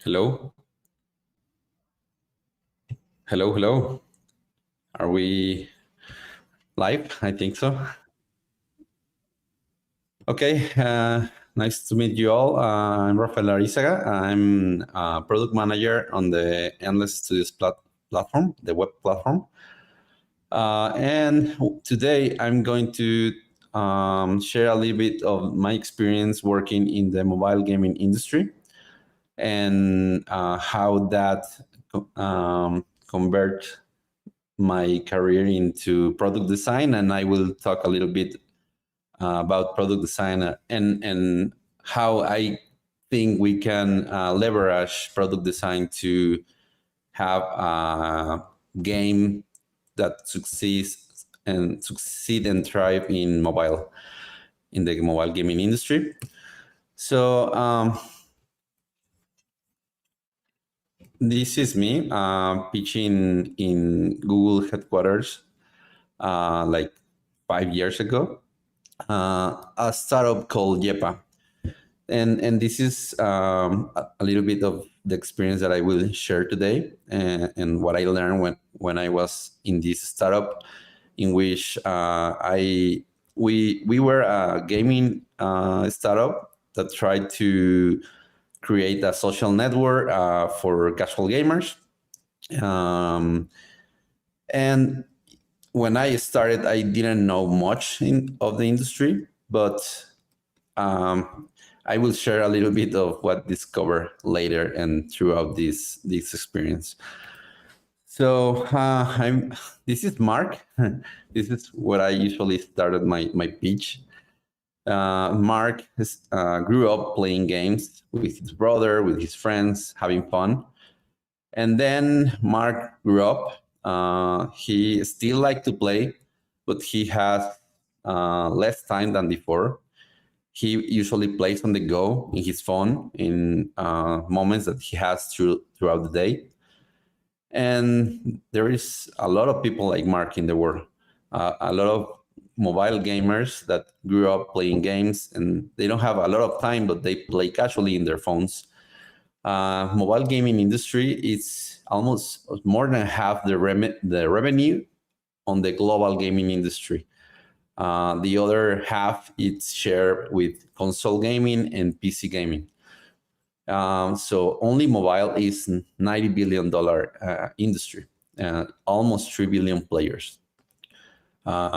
Hello, hello, hello. Are we live? I think so. Okay, nice to meet you all. I'm Rafael Arizaga. I'm product manager on the Endless Studios platform, the web platform. And today I'm going to share a little bit of my experience working in the mobile gaming industry and how that convert my career into product design, and I will talk a little bit about product design and how I think we can leverage product design to have a game that succeed and thrive in the mobile gaming industry. So this is me pitching in Google headquarters like 5 years ago, a startup called Yepa. And this is a little bit of the experience that I will share today, and what I learned when I was in this startup, in which we were a gaming startup that tried to create a social network for casual gamers. And when I started, I didn't know much of the industry, but I will share a little bit of what discovered later and throughout this experience. So I'm. This is Mark. This is where I usually started my pitch. Mark grew up playing games with his brother, with his friends, having fun. And then Mark grew up. He still liked to play, but he has less time than before. He usually plays on the go in his phone in moments that he has throughout the day. And there is a lot of people like Mark in the world, a lot of mobile gamers that grew up playing games, and they don't have a lot of time, but they play casually in their phones. Mobile gaming industry is almost more than half the revenue on the global gaming industry. The other half it's shared with console gaming and PC gaming. So only mobile is $90 billion industry, almost 3 billion players,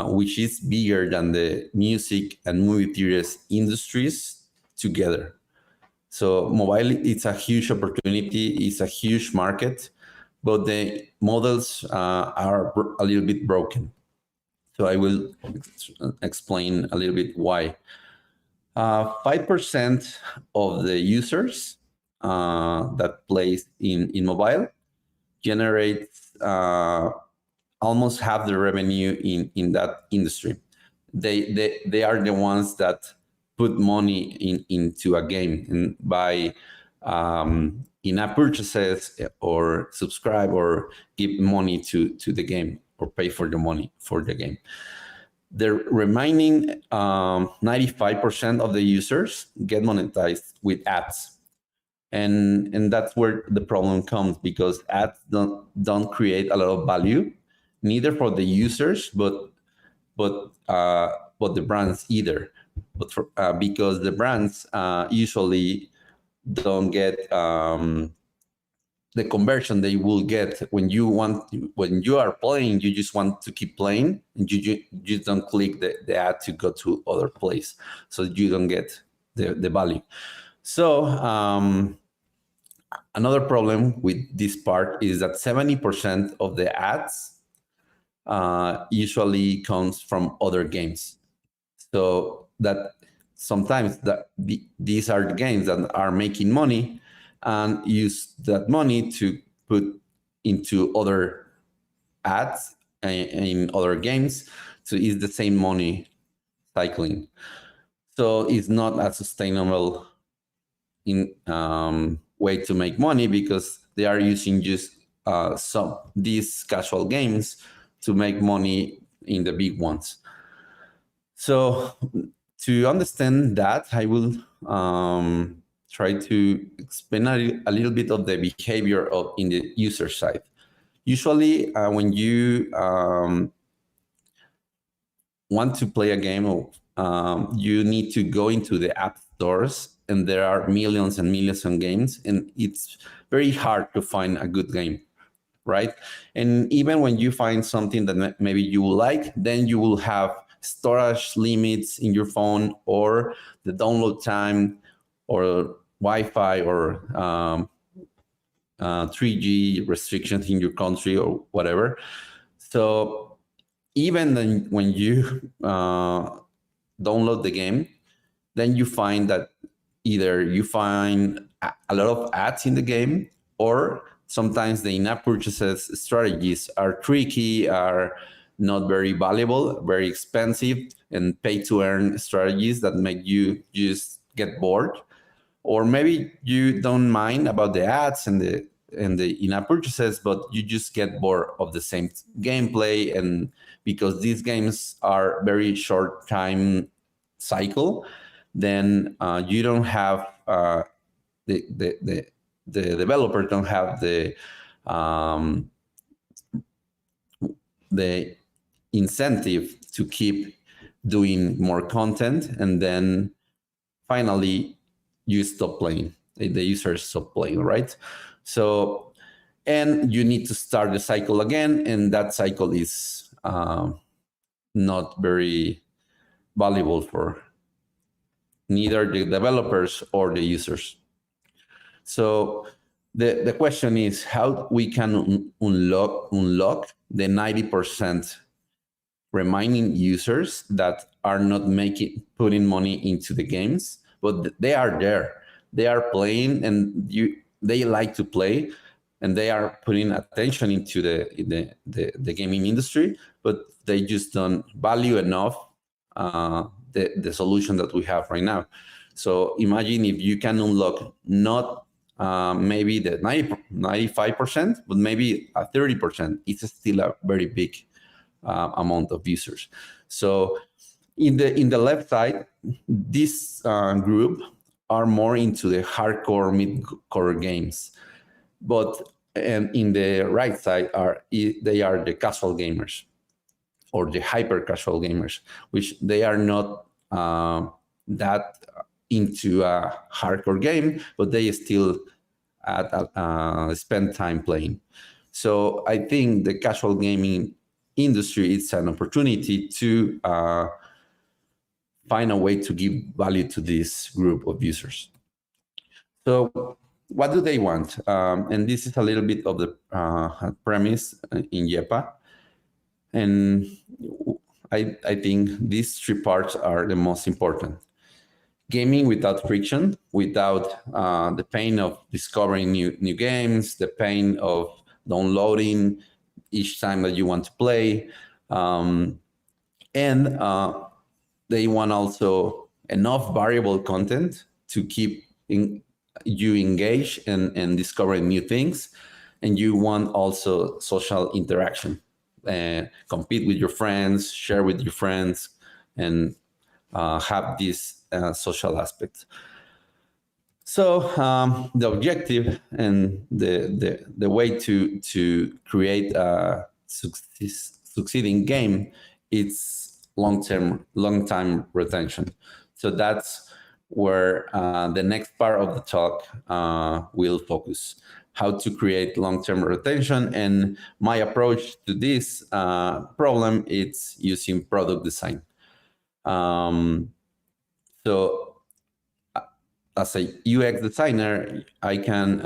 which is bigger than the music and movie theaters industries together. So mobile, it's a huge opportunity, it's a huge market, but the models are a little bit broken. So I will explain a little bit why. 5% of the users that plays in mobile generates almost half the revenue in that industry. They are the ones that put money into a game and buy in-app purchases or subscribe or give money to the game or pay for the money for the game. The remaining 95% of the users get monetized with ads. And that's where the problem comes, because ads don't create a lot of value, neither for the users, but the brands either. But because the brands usually don't get the conversion they will get when you are playing. You just want to keep playing, and you just don't click the ad to go to other place, so you don't get the value. So another problem with this part is that 70% of the ads usually comes from other games. So that sometimes these are the games that are making money and use that money to put into other ads in other games. So it's the same money cycling. So it's not a sustainable way to make money, because they are using just these casual games to make money in the big ones. So to understand that, I will try to explain a little bit of the behavior of in the user side. Usually, when you want to play a game, you need to go into the app stores, and there are millions and millions of games, and it's very hard to find a good game, right? And even when you find something that maybe you will like, then you will have storage limits in your phone, or the download time, or Wi-Fi, or 3G restrictions in your country, or whatever. So even then, when you download the game, then you find that either you find a lot of ads in the game, or sometimes the in-app purchases strategies are tricky, are not very valuable, very expensive, and pay-to-earn strategies that make you just get bored. Or maybe you don't mind about the ads and the in-app purchases, but you just get bored of the same gameplay. And because these games are very short time cycle, then you don't have the developers don't have the incentive to keep doing more content, and then finally you stop playing. The users stop playing, right? So, and you need to start the cycle again, and that cycle is not very valuable for neither the developers or the users. So the question is how we can unlock the 90% remaining users that are not putting money into the games, but they are there. They are playing, and they like to play, and they are putting attention into the gaming industry, but they just don't value enough the solution that we have right now. So imagine if you can unlock not maybe the 95%, but maybe a 30%. It's still a very big amount of users. So in the left side, this group are more into the hardcore, mid-core games, but in the right side they are the casual gamers, or the hyper casual gamers, which they are not that into a hardcore game, but they still spend time playing. So I think the casual gaming industry is an opportunity to find a way to give value to this group of users. So what do they want? And this is a little bit of the premise in YEPA. And I think these three parts are the most important. Gaming without friction, without the pain of discovering new games, the pain of downloading each time that you want to play. And they want also enough variable content to keep you engaged and discovering new things. And you want also social interaction. Compete with your friends, share with your friends, and have this social aspect. So the objective and the way to create a succeeding game is long time retention. So that's where the next part of the talk will focus. How to create long-term retention. And my approach to this problem is using product design. So as a UX designer, I can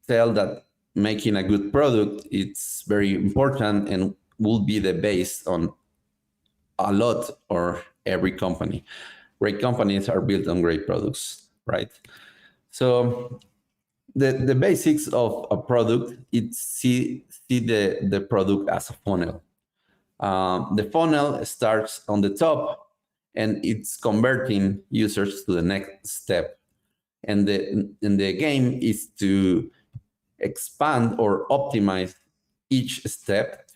tell that making a good product it's very important and will be the base on a lot or every company. Great companies are built on great products, right? So the basics of a product, it's see the product as a funnel. The funnel starts on the top, and it's converting users to the next step. And the game is to expand or optimize each step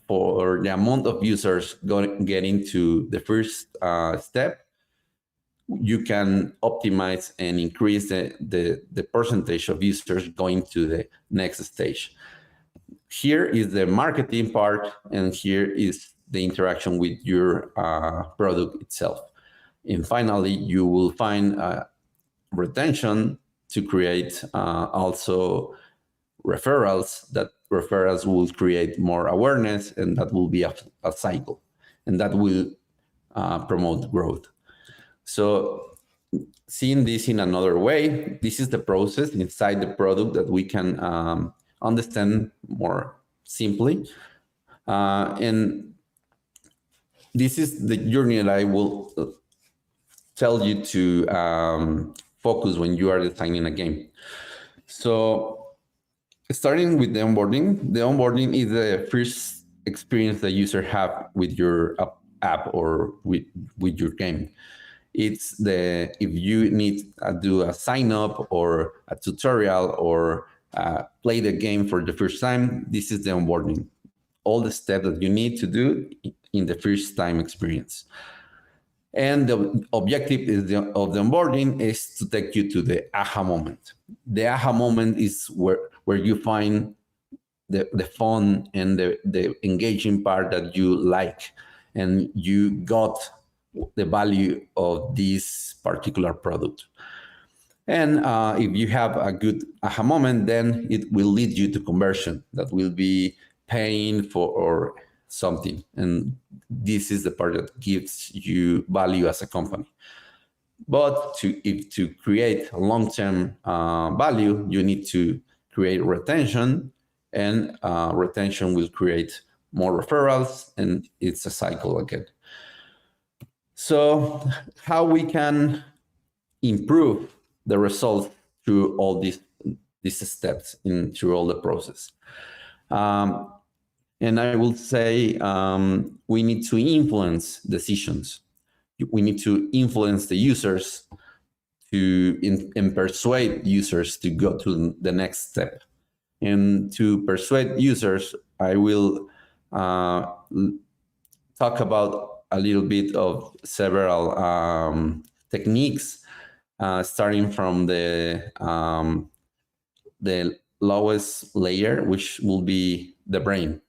for the amount of users getting to the first step, you can optimize and increase the percentage of users going to the next stage. Here is the marketing part, and here is the interaction with your product itself. And finally, you will find retention to create also referrals. That referrals will create more awareness, and that will be a cycle, and that will promote growth. So seeing this in another way, this is the process inside the product that we can understand more simply. And this is the journey that I will tell you to focus when you are designing a game. So starting with the onboarding is the first experience the user have with your app or with your game. It's if you need to do a sign up or a tutorial or play the game for the first time, this is the onboarding. All the steps that you need to do in the first time experience. And the objective of the onboarding is to take you to the aha moment. The aha moment is where you find the fun and the engaging part that you like, and you got the value of this particular product. And if you have a good aha moment, then it will lead you to conversion. That will be paying for or something. And this is the part that gives you value as a company. But to create long-term value, you need to create retention, and retention will create more referrals, and it's a cycle again. So how we can improve the results through all these steps through all the process. And I will say we need to influence decisions. We need to influence the users and persuade users to go to the next step. And to persuade users, I will talk about a little bit of several techniques, starting from the lowest layer, which will be the brain.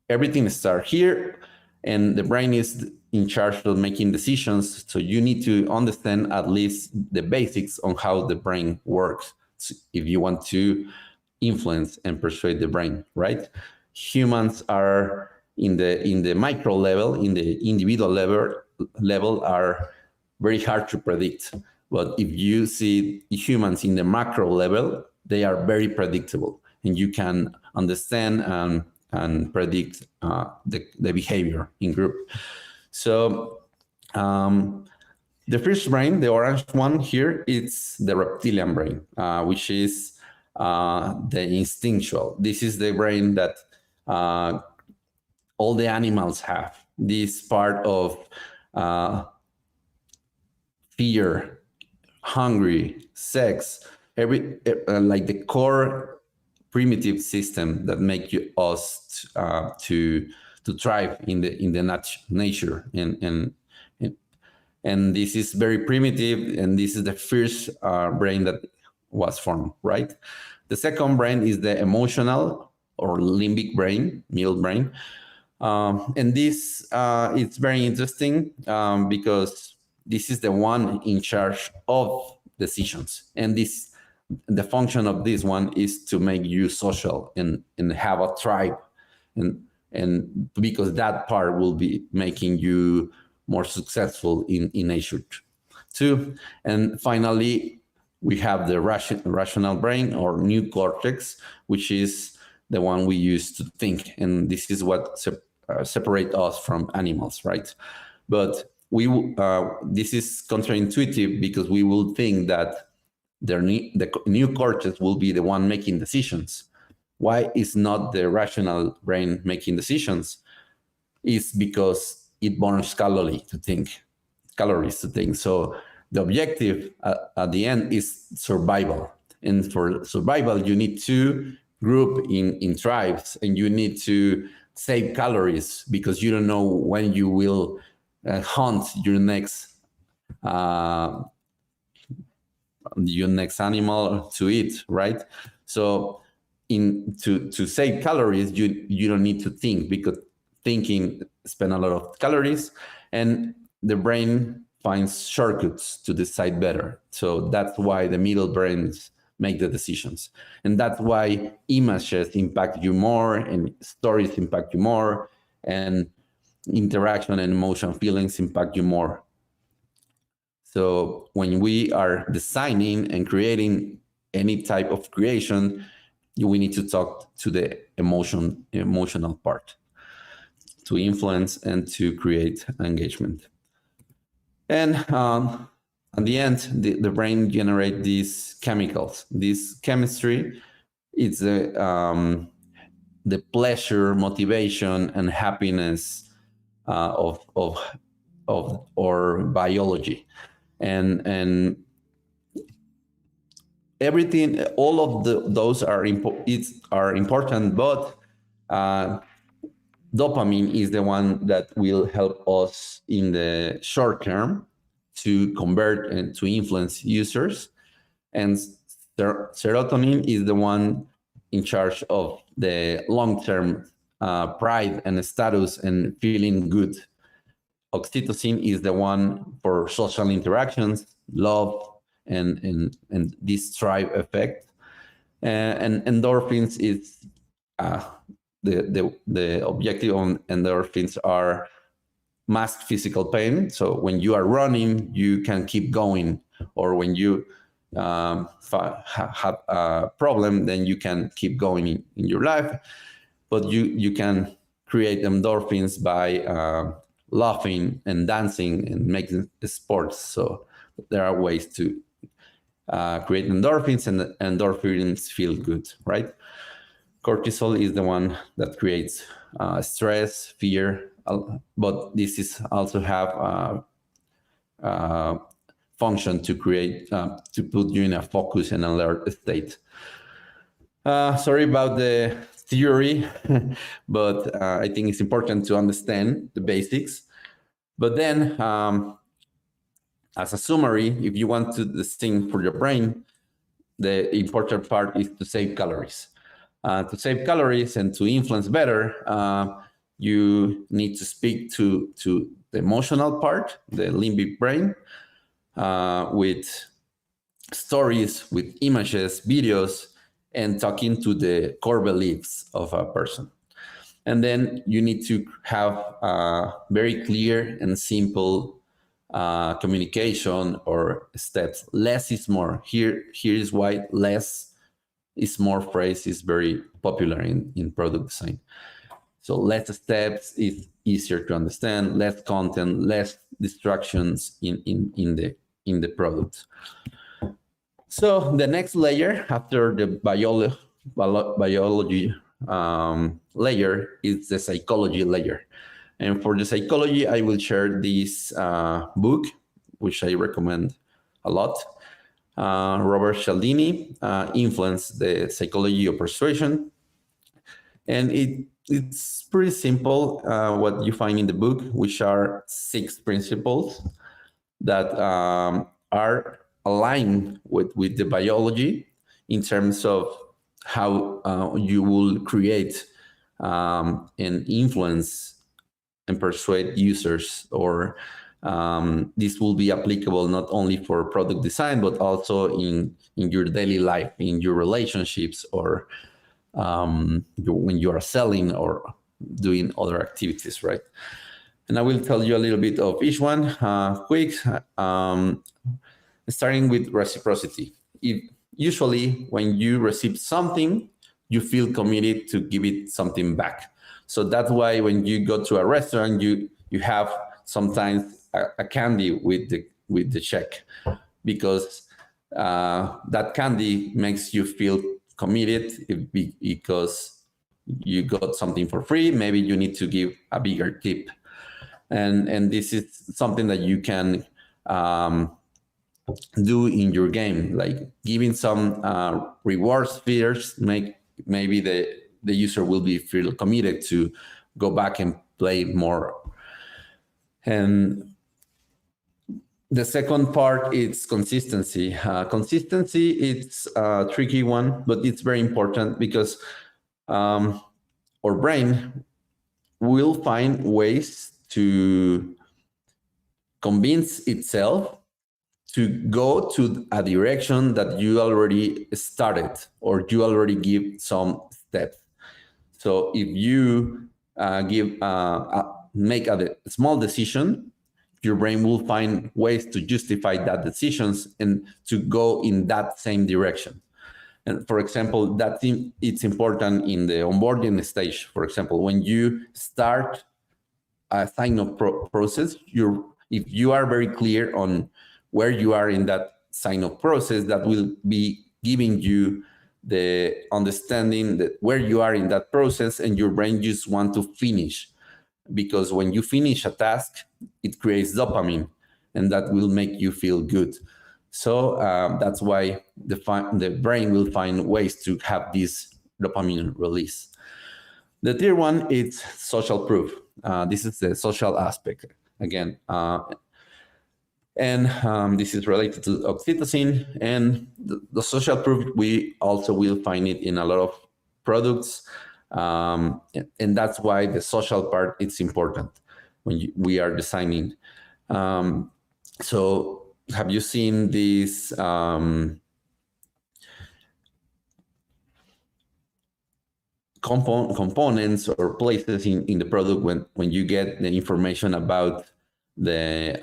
Everything starts here, and the brain is in charge of making decisions. So you need to understand at least the basics on how the brain works if you want to influence and persuade the brain, right? Humans are in the micro level, in the individual level are very hard to predict. But if you see humans in the macro level, they are very predictable, and you can understand and predict the behavior in group. So the first brain, the orange one here, it's the reptilian brain, which is the instinctual. This is the brain that all the animals have. This part of fear, hungry, sex, like the core primitive system that make us to thrive in the nature, and this is very primitive, and this is the first brain that was formed, right? The second brain is the emotional or limbic brain, middle brain, and this it's very interesting because this is the one in charge of decisions, and the function of this one is to make you social and have a tribe, and because that part will be making you more successful in nature too. And finally, we have the rational brain or new cortex, which is the one we use to think, and this is what separate us from animals, right? But this is counterintuitive because we will think that the new cortex will be the one making decisions. Why is not the rational brain making decisions? It's because it burns calories to think. So the objective at the end is survival. And for survival, you need to group in tribes, and you need to save calories because you don't know when you will hunt your next uh, your next animal to eat, right? So to save calories, you don't need to think, because thinking spend a lot of calories, and the brain finds shortcuts to decide better. So that's why the middle brains make the decisions, and that's why images impact you more, and stories impact you more, and interaction and emotion feelings impact you more. So when we are designing and creating any type of creation, we need to talk to the emotional part to influence and to create engagement. And at the end, the brain generates these chemicals. This chemistry is the pleasure, motivation, and happiness of our biology, and everything, all of those are important, but dopamine is the one that will help us in the short term to convert and to influence users, and serotonin is the one in charge of the long-term pride and status and feeling good. Oxytocin is the one for social interactions, love, and this tribe effect. And endorphins is the objective on endorphins are masked physical pain. So when you are running, you can keep going, or when you have a problem, then you can keep going in your life. But you can create endorphins by laughing and dancing and making sports. So there are ways to create endorphins, and endorphins feel good, right? Cortisol is the one that creates stress, fear, but this is also have function to create, to put you in a focus and alert state. Sorry about the theory, but I think it's important to understand the basics. But then, as a summary, if you want to distinct for your brain, the important part is to save calories. To save calories and to influence better, you need to speak to the emotional part, the limbic brain, with stories, with images, videos, and talking to the core beliefs of a person. And then you need to have very clear and simple communication or steps. Less is more. Here is why less is more phrase is very popular in product design. So less steps is easier to understand, less content, less distractions in the product. So the next layer after the biology layer is the psychology layer. And for the psychology, I will share this book, which I recommend a lot. Robert Cialdini, Influence, the Psychology of Persuasion. And it's pretty simple what you find in the book, which are 6 principles that are aligned with the biology in terms of how you will create and influence and persuade users, or this will be applicable not only for product design, but also in your daily life, in your relationships, or when you are selling or doing other activities, right? And I will tell you a little bit of each one quick, starting with reciprocity. Usually when you receive something, you feel committed to give it something back. So that's why when you go to a restaurant, you have sometimes a candy with the check, because that candy makes you feel committed because you got something for free. Maybe you need to give a bigger tip, and this is something that you can do in your game, like giving some rewards features. Maybe the user will feel committed to go back and play more. And The second part is consistency. Consistency, it's a tricky one, but it's very important because our brain will find ways to convince itself to go to a direction that you already started or you already give some steps. So if you make a small decision, your brain will find ways to justify that decisions and to go in that same direction. And for example, it's important in the onboarding stage. For example, when you start a sign-up process, if you are very clear on where you are in that sign-up process, that will be giving you the understanding that where you are in that process, and your brain just want to finish. Because when you finish a task, it creates dopamine, and that will make you feel good. So that's why the brain will find ways to have this dopamine release. The third one is social proof. This is the social aspect again. And this is related to oxytocin, and the social proof, we also will find it in a lot of products. And that's why the social part is important when we are designing. So have you seen these components or places in the product when you get the information about the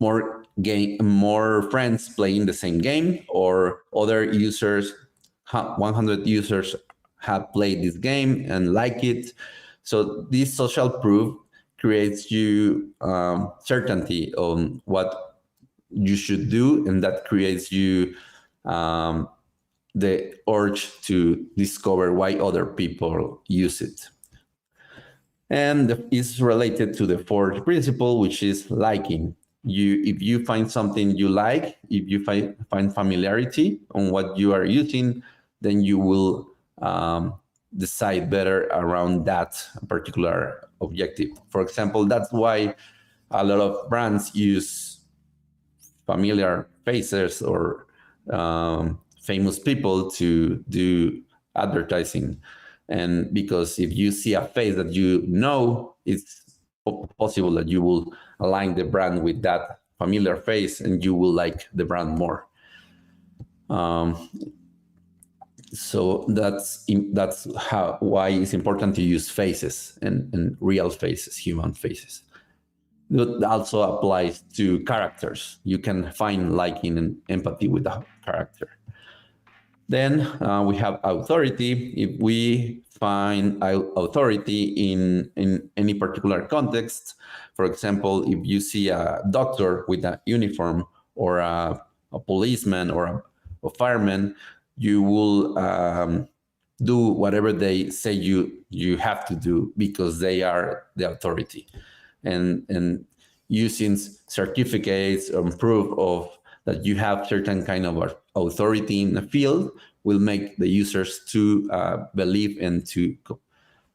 more friends playing the same game, or other users, 100 users have played this game and like it. So this social proof creates you certainty on what you should do, and that creates you the urge to discover why other people use it. And it's related to the fourth principle, which is liking. If you find something you like, if you find familiarity on what you are using, then you will decide better around that particular objective. For example, that's why a lot of brands use familiar faces or famous people to do advertising. And because if you see a face that you know, it's possible that you will align the brand with that familiar face, and you will like the brand more. So that's why it's important to use faces and real faces, human faces. That also applies to characters. You can find liking and empathy with the character. Then we have authority. If we find authority in any particular context, for example, if you see a doctor with a uniform, or a policeman, or a fireman, you will do whatever they say you have to do, because they are the authority. And using certificates or proof of that you have certain kind of authority in the field will make the users to believe and to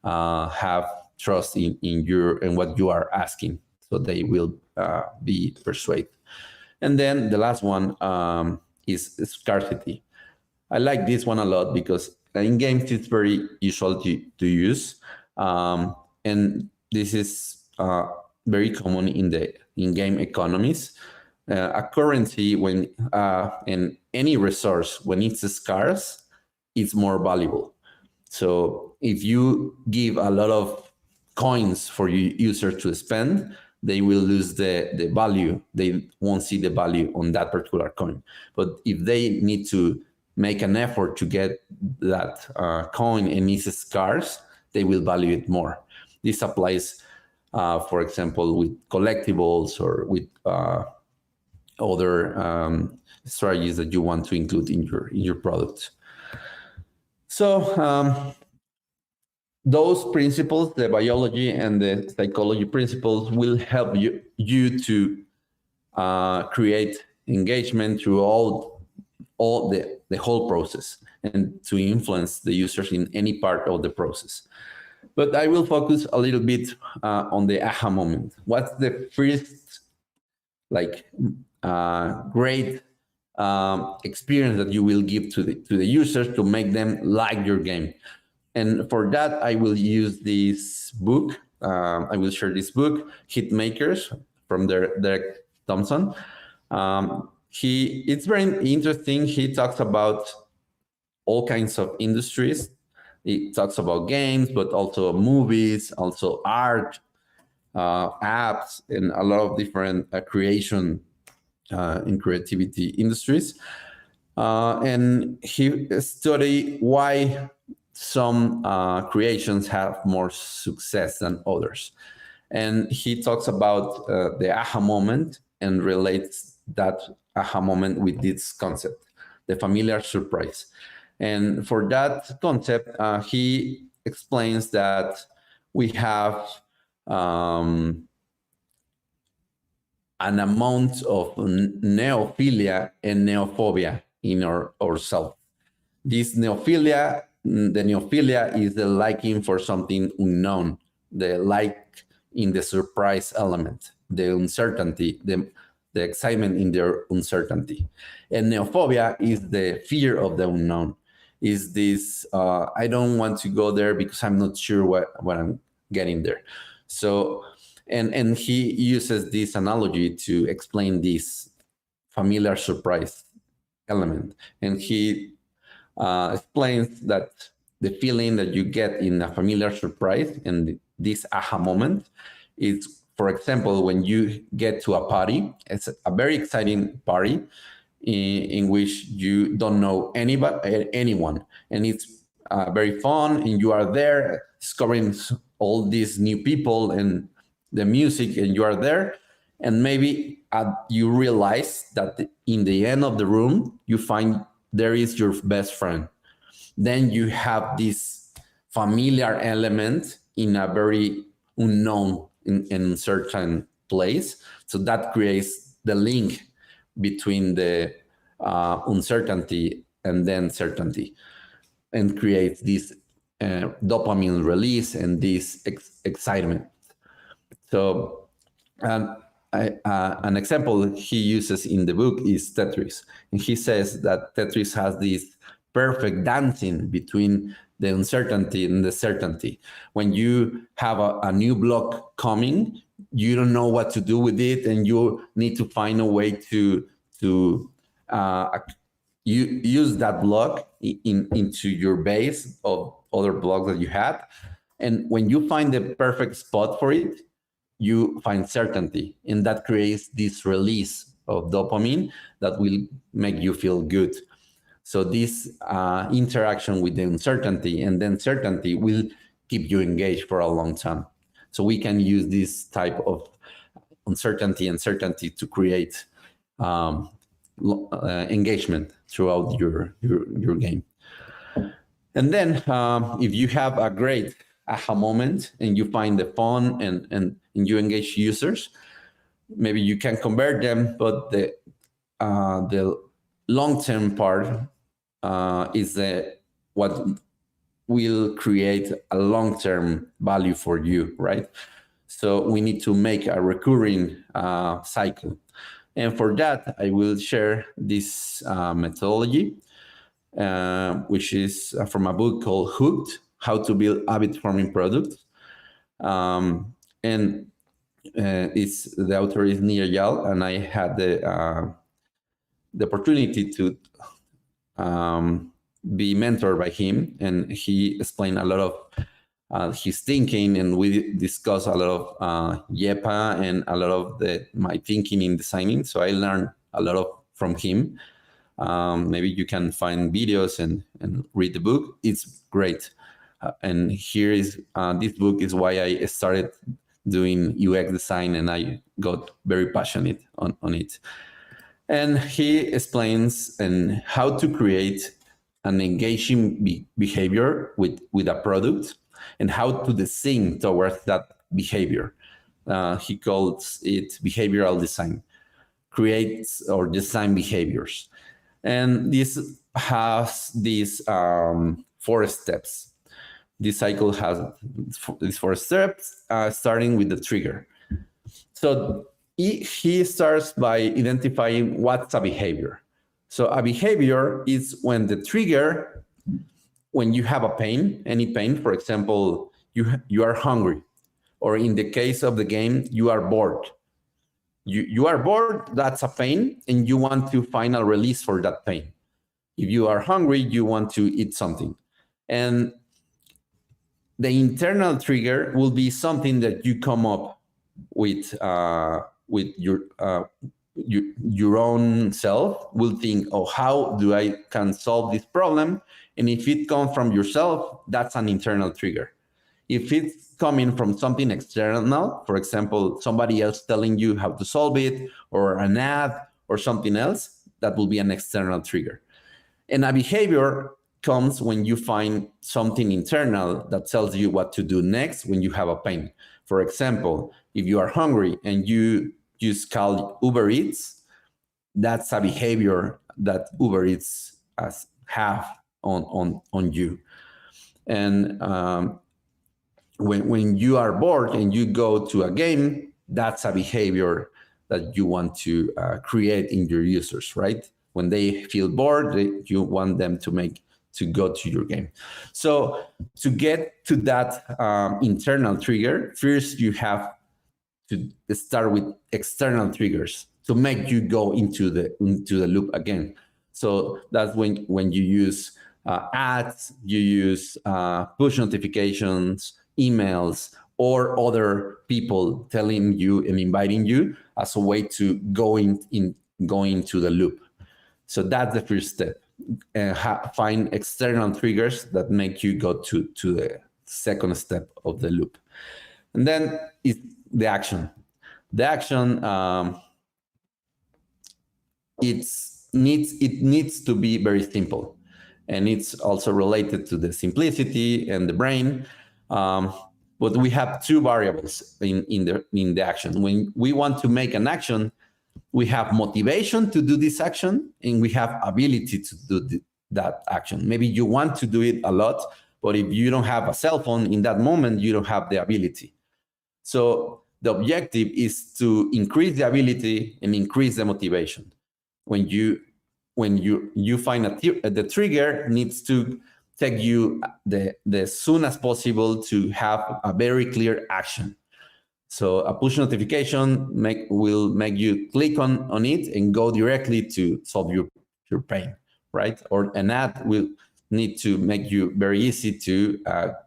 have trust in what you are asking. So they will be persuaded. And then the last one is scarcity. I like this one a lot because in games it's very usual to use. And this is very common in game economies. A currency, when in any resource, when it's scarce, it's more valuable. So if you give a lot of coins for users to spend, they will lose the value. They won't see the value on that particular coin. But if they need to make an effort to get that coin and it's scarce, they will value it more. This applies, for example, with collectibles or with other strategies that you want to include in your product. So those principles, the biology and the psychology principles, will help you to create engagement through all the whole process, and to influence the users in any part of the process. But I will focus a little bit on the aha moment. What's the first like great experience that you will give to the users to make them like your game. And for that, I will use this book. I will share this book, Hit Makers, from Derek Thompson. It's very interesting. He talks about all kinds of industries. He talks about games, but also movies, also art, apps, and a lot of different creation in creativity industries. And he studied why some creations have more success than others. And he talks about the aha moment and relates that aha moment with this concept, the familiar surprise. And for that concept, he explains that we have an amount of neophilia and neophobia in ourselves. This neophilia, the neophilia is the liking for something unknown, the like in the surprise element, the uncertainty, the excitement in their uncertainty. And neophobia is the fear of the unknown. Is this, I don't want to go there because I'm not sure what I'm getting there. So, and he uses this analogy to explain this familiar surprise element. And he explains that the feeling that you get in a familiar surprise and this aha moment is, for example, when you get to a party. It's a very exciting party in which you don't know anyone, and it's very fun, and you are there discovering all these new people and the music, and you are there, and maybe you realize that in the end of the room you find there is your best friend. Then you have this familiar element in a very unknown in uncertain place. So that creates the link between the uncertainty and then certainty, and creates this dopamine release and this excitement. So an example he uses in the book is Tetris. And he says that Tetris has this perfect dancing between the uncertainty and the certainty. When you have a new block coming, you don't know what to do with it, and you need to find a way to you use that block into your base of other blocks that you had. And when you find the perfect spot for it, you find certainty, and that creates this release of dopamine that will make you feel good. So this interaction with the uncertainty and then certainty will keep you engaged for a long time. So we can use this type of uncertainty and certainty to create engagement throughout your game. And then if you have a great aha moment and you find the fun and you engage users, maybe you can convert them, but the long-term part is what will create a long-term value for you, right? So we need to make a recurring cycle. And for that, I will share this methodology, which is from a book called Hooked, How to Build Habit-Forming Products. And the author is Nir Eyal, and I had the opportunity to be mentored by him, and he explained a lot of his thinking, and we discussed a lot of YEPA and a lot of my thinking in designing. So I learned a lot from him. Maybe you can find videos and read the book. It's great. And here is this book is why I started doing UX design, and I got very passionate on it. And he explains and how to create an engaging behavior with a product and how to design towards that behavior. He calls it behavioral design, creates or design behaviors. And this has these 4 steps. This cycle has these 4 steps, starting with the trigger. So he starts by identifying what's a behavior. So a behavior is when the trigger, when you have a pain, any pain, for example, you are hungry, or in the case of the game, you are bored. You are bored, that's a pain, and you want to find a release for that pain. If you are hungry, you want to eat something. And the internal trigger will be something that you come up with your own self. Will think, oh, how do I can solve this problem? And if it comes from yourself, that's an internal trigger. If it's coming from something external, for example, somebody else telling you how to solve it, or an ad or something else, that will be an external trigger. And a behavior comes when you find something internal that tells you what to do next when you have a pain. For example, if you are hungry and you just call Uber Eats, that's a behavior that Uber Eats have on you. And when you are bored and you go to a game, that's a behavior that you want to create in your users, right? When they feel bored, you want them to go to your game. So to get to that internal trigger, first you have to start with external triggers to make you go into the loop again. So that's when you use ads, you use push notifications, emails, or other people telling you and inviting you as a way to go into the loop. So that's the first step. Find external triggers that make you go to the second step of the loop. And then it's the action. The action, it needs to be very simple. And it's also related to the simplicity and the brain. But we have two variables in the action. When we want to make an action, we have motivation to do this action, and we have ability to do that action. Maybe you want to do it a lot, but if you don't have a cell phone in that moment, you don't have the ability. So the objective is to increase the ability and increase the motivation. When you find the trigger needs to take you the soon as possible to have a very clear action. So a push notification will make you click on it and go directly to solve your pain, right? Or an ad will need to make you very easy to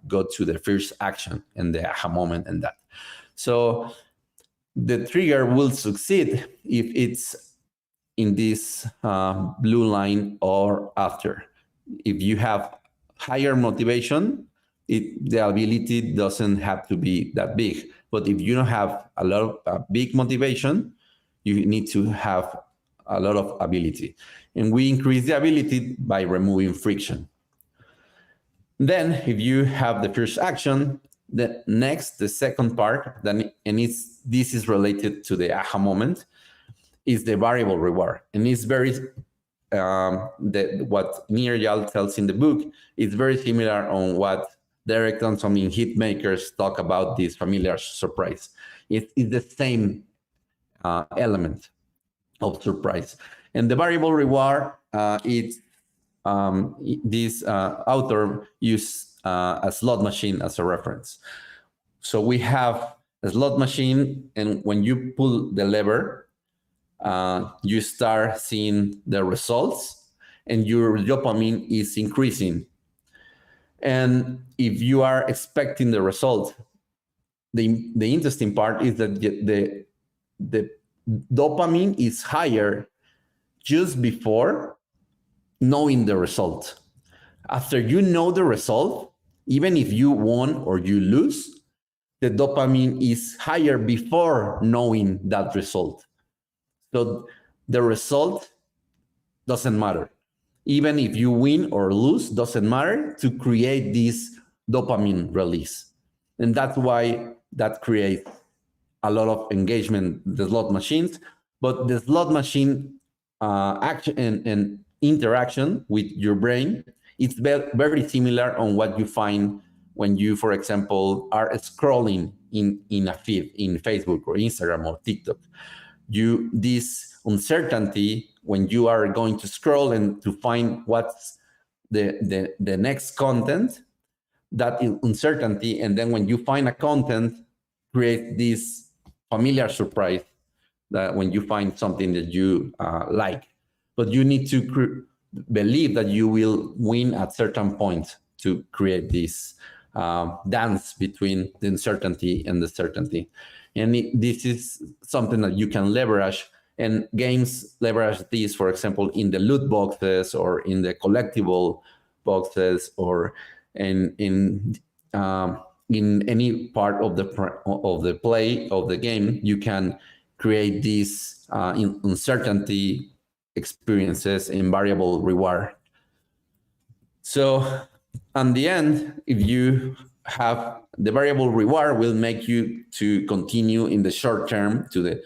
go to the first action and the aha moment and that. So the trigger will succeed if it's in this blue line or after. If you have higher motivation, the ability doesn't have to be that big. But if you don't have a lot of big motivation, you need to have a lot of ability. And we increase the ability by removing friction. Then if you have the first action, the second part, this is related to the aha moment, is the variable reward. And it's very, what Nirjal tells in the book, is very similar on what Derek Thompson in Hitmakers talk about this familiar surprise. It's the same element of surprise. And the variable reward, this author used a slot machine as a reference. So we have a slot machine, and when you pull the lever, you start seeing the results, and your dopamine is increasing. And if you are expecting the result, the interesting part is that the dopamine is higher just before knowing the result. After you know the result, even if you won or you lose, the dopamine is higher before knowing that result. So the result doesn't matter. Even if you win or lose, doesn't matter to create this dopamine release. And that's why that creates a lot of engagement, the slot machines. But the slot machine action and interaction with your brain, it's very similar on what you find when you, for example, are scrolling in a feed in Facebook or Instagram or TikTok. This uncertainty when you are going to scroll and to find what's the next content, that uncertainty, and then when you find a content, create this familiar surprise that when you find something that you like, but you need to believe that you will win at certain point to create this dance between the uncertainty and the certainty. And this is something that you can leverage, and games leverage this, for example, in the loot boxes or in the collectible boxes, or in any part of the play of the game. You can create these uncertainty experiences in variable reward. So in the end, if you have the variable reward, will make you to continue in the short term to the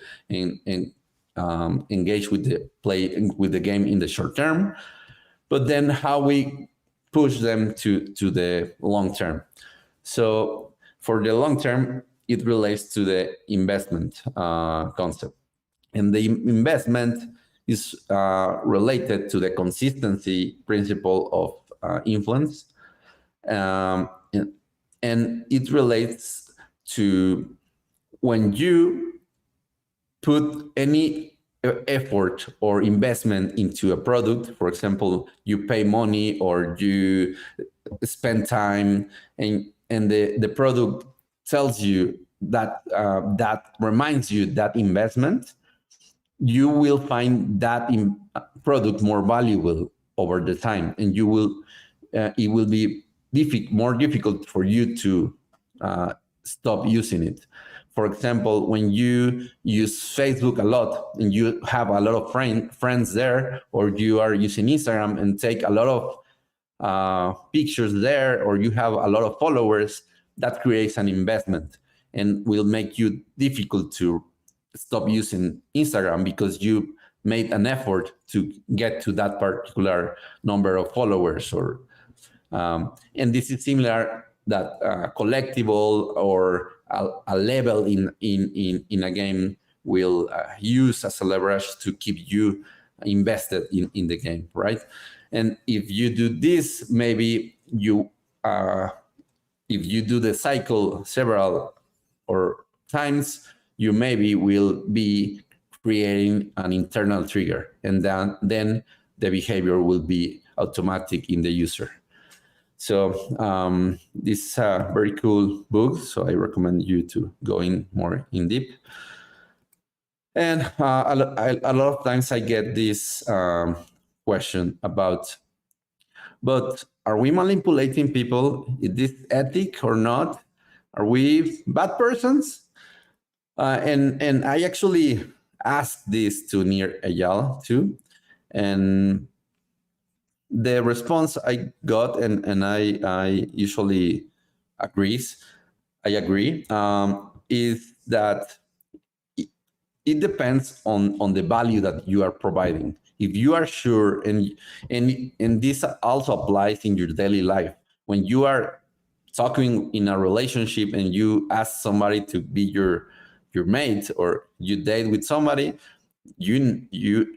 engage with the play with the game in the short term. But then how we push them to the long term. So for the long term, it relates to the investment concept. And the investment is related to the consistency principle of influence. And it relates to when you put any effort or investment into a product. For example, you pay money or you spend time, and the product tells you that that reminds you that investment, you will find that product more valuable over the time, and you will it will be more difficult for you to stop using it. For example, when you use Facebook a lot and you have a lot of friends there, or you are using Instagram and take a lot of pictures there, or you have a lot of followers, that creates an investment and will make you difficult to stop using Instagram because you made an effort to get to that particular number of followers. Or and this is similar that collectible or a level in a game will use as a leverage to keep you invested in the game, right? And if you do this, maybe you if you do the cycle several or times, you maybe will be creating an internal trigger, and then the behavior will be automatic in the user. So this is a very cool book, so I recommend you to go in more in deep. And a lot of times I get this question about, but are we manipulating people? Is this ethic or not? Are we bad persons? And I actually asked this to Nir Eyal too, and the response I got, and I usually agrees, I agree, is that it depends on the value that you are providing. If you are sure, and this also applies in your daily life, when you are talking in a relationship and you ask somebody to be your mate, or you date with somebody, you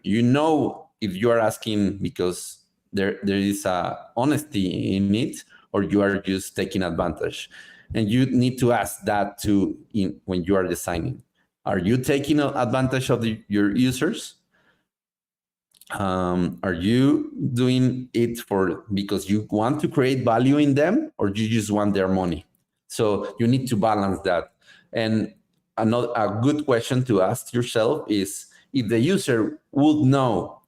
know if you are asking because there is a honesty in it, or you are just taking advantage. And you need to ask that too when you are designing. Are you taking advantage of your users? Are you doing it because you want to create value in them, or you just want their money? So you need to balance that. And a good question to ask yourself is, if the user would know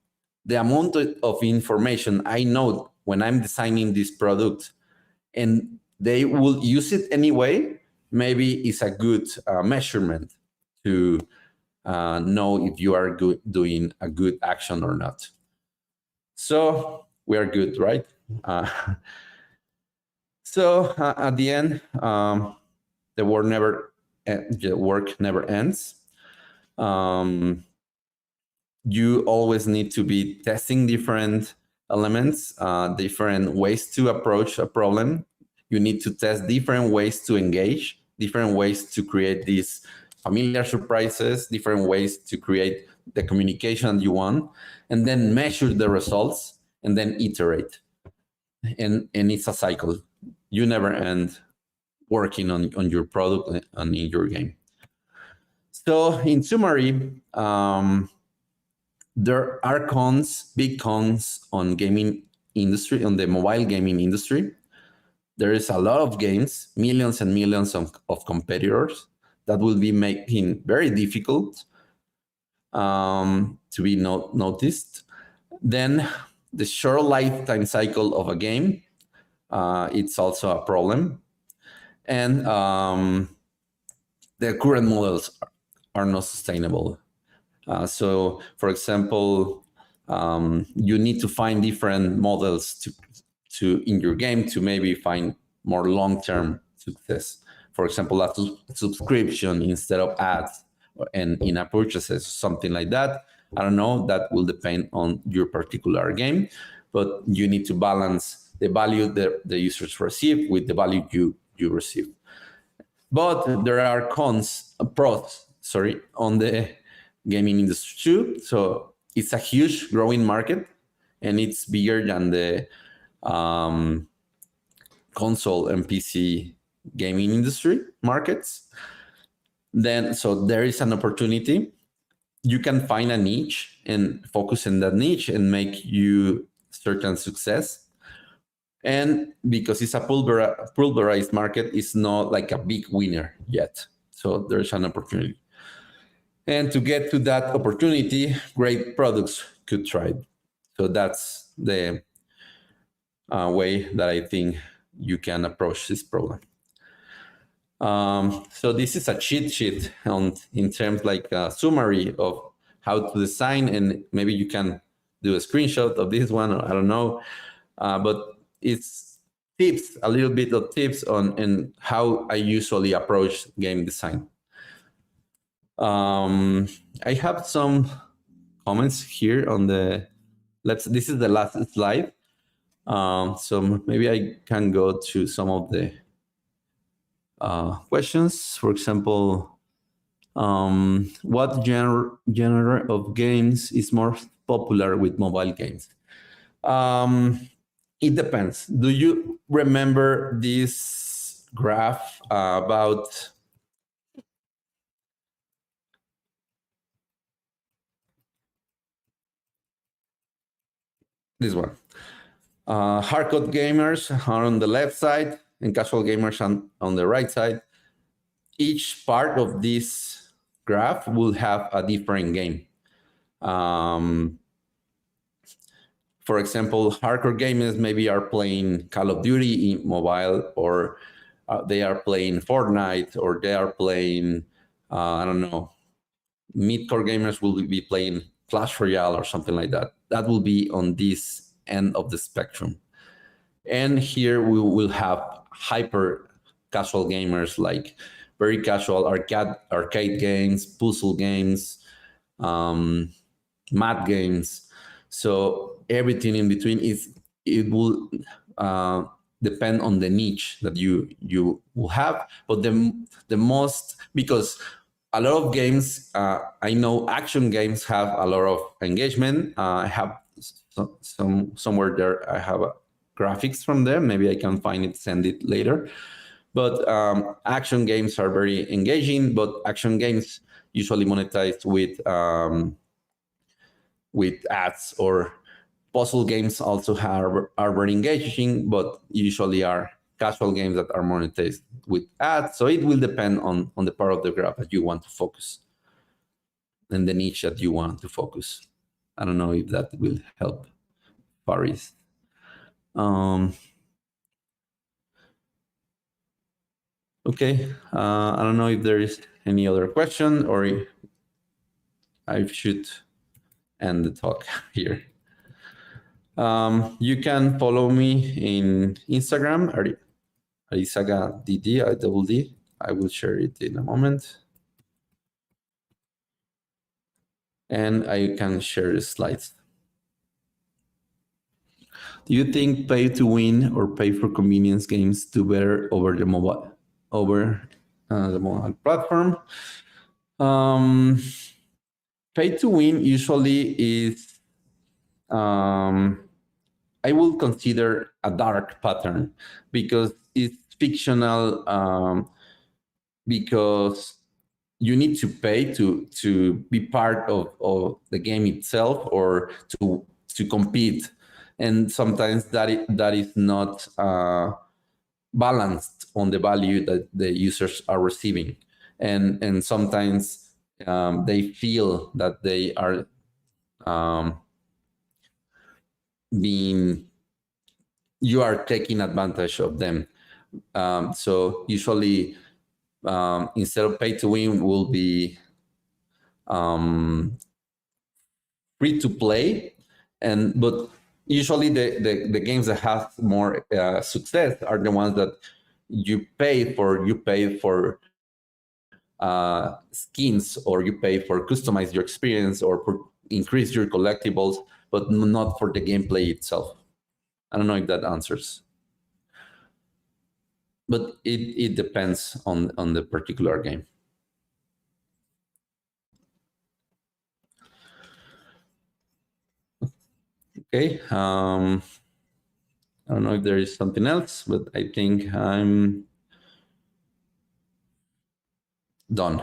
the amount of information I know when I'm designing this product, and they will use it anyway, maybe it's a good measurement to know if you are doing a good action or not. So we are good, right? So at the end, the work never ends. You always need to be testing different elements, different ways to approach a problem. You need to test different ways to engage different ways to create these familiar surprises, different ways to create the communication you want, and then measure the results and then iterate. And it's a cycle. You never end working on your product and in your game. So in summary, there are cons, big cons on gaming industry, on the mobile gaming industry. There is a lot of games, millions and millions of competitors that will be making very difficult to be noticed. Then the short lifetime cycle of a game, it's also a problem. And the current models are not sustainable. So, for example, you need to find different models to in your game to maybe find more long-term success. For example, a subscription instead of ads and in-app purchases, something like that. I don't know. That will depend on your particular game, but you need to balance the value that the users receive with the value you receive. But there are pros, on the gaming industry too. So it's a huge growing market, and it's bigger than the console and PC gaming industry markets. Then, so there is an opportunity. You can find a niche and focus in that niche and make you certain success. And because it's a pulverized market, it's not like a big winner yet. So there's an opportunity. And to get to that opportunity, great products could thrive. So that's the way that I think you can approach this problem. So this is a cheat sheet in terms like a summary of how to design, and maybe you can do a screenshot of this one, or I don't know. But it's tips, a little bit of tips on how I usually approach game design. I have some comments here on this is the last slide. So maybe I can go to some of the questions. For example, what genre of games is more popular with mobile games? It depends. Do you remember this graph about this one? Hardcore gamers are on the left side and casual gamers on the right side. Each part of this graph will have a different game. For example, hardcore gamers maybe are playing Call of Duty in mobile, or they are playing Fortnite, or they are playing, I don't know, mid-core gamers will be playing Clash Royale or something like that. That will be on this end of the spectrum. And here we will have hyper casual gamers, like very casual arcade games, puzzle games, math games. So everything in between it will depend on the niche that you will have. But the most, because a lot of games, I know action games have a lot of engagement. I have somewhere there, I have graphics from them. Maybe I can find it, send it later. But action games are very engaging, but action games usually monetize with ads, or puzzle games also are very engaging, but usually are casual games that are monetized with ads. So it will depend on the part of the graph that you want to focus and the niche that you want to focus. I don't know if that will help, Paris. Okay, I don't know if there is any other question, or if I should end the talk here. You can follow me in Instagram, Arizaga DD, IDD. I will share it in a moment. And I can share the slides. Do you think pay to win or pay for convenience games do better over the mobile the mobile platform. Um, Pay to win usually is, um, I will consider a dark pattern because it's fictional. Because you need to pay to be part of the game itself or to compete, and sometimes that is not balanced on the value that the users are receiving, and sometimes they feel that they are um, being you are taking advantage of them. So usually, instead of pay to win, will be um, free to play, and but usually the games that have more success are the ones that you pay for skins, or you pay for customize your experience or for increase your collectibles, but not for the gameplay itself. I don't know if that answers, but it depends on the particular game. Okay. I don't know if there is something else, but I think I'm done.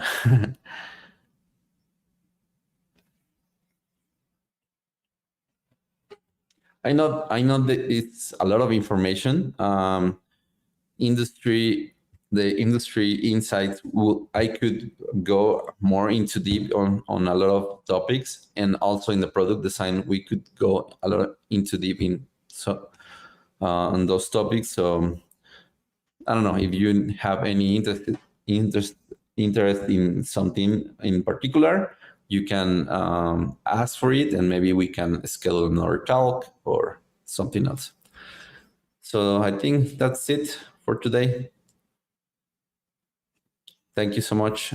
I know that it's a lot of information. Industry the industry insights I could go more into deep on a lot of topics, and also in the product design we could go a lot into deep in on those topics. So I don't know if you have any interest interest in something in particular. You can ask for it, and maybe we can schedule another talk or something else. So I think that's it for today. Thank you so much.